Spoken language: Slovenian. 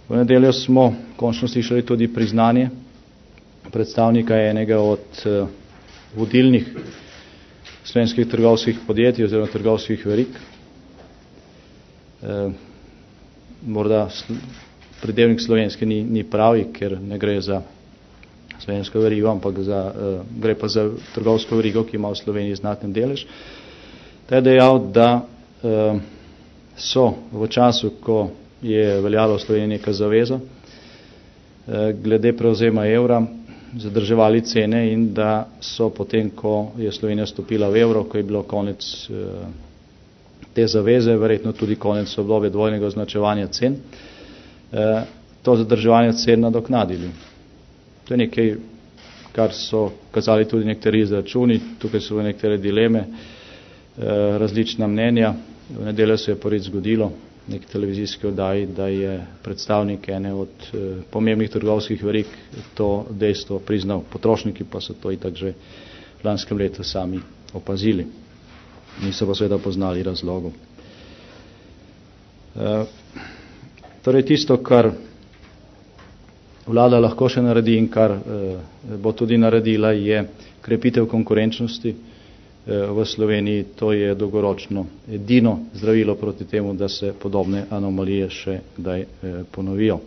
V nedeljo smo končno slišali tudi priznanje predstavnika enega od vodilnih slovenskih trgovskih podjetij oziroma trgovskih verig. Morda pridevnik slovenski ni pravi, ker ne gre za slovensko verigo, ampak gre pa za trgovsko verigo, ki ima v Sloveniji znaten delež. Ta je dejal, da so v času, ko je veljalo v Sloveniji neka zaveza glede prevzema evra, zadrževali cene in da so potem, ko je Slovenija stopila v evro, ko je bilo konec te zaveze, verjetno tudi konec obdobja dvojnega označevanja cen, to zadrževanje cen nadoknadili. To je nekaj, kar so kazali tudi nekateri izračuni, tukaj so nekatere dileme, različna mnenja. V nedeljo se je prvič zgodilo nek televizijski oddaji, da je predstavnik ene od pomembnih trgovskih verig to dejstvo priznal. Potrošniki pa so to itak že v lanskem letu sami opazili. Niso pa seveda poznali razlogov. Torej tisto, kar vlada lahko še naredi in kar bo tudi naredila, je krepitev konkurenčnosti v Sloveniji. To je dolgoročno edino zdravilo proti temu, da se podobne anomalije še kdaj ponovijo.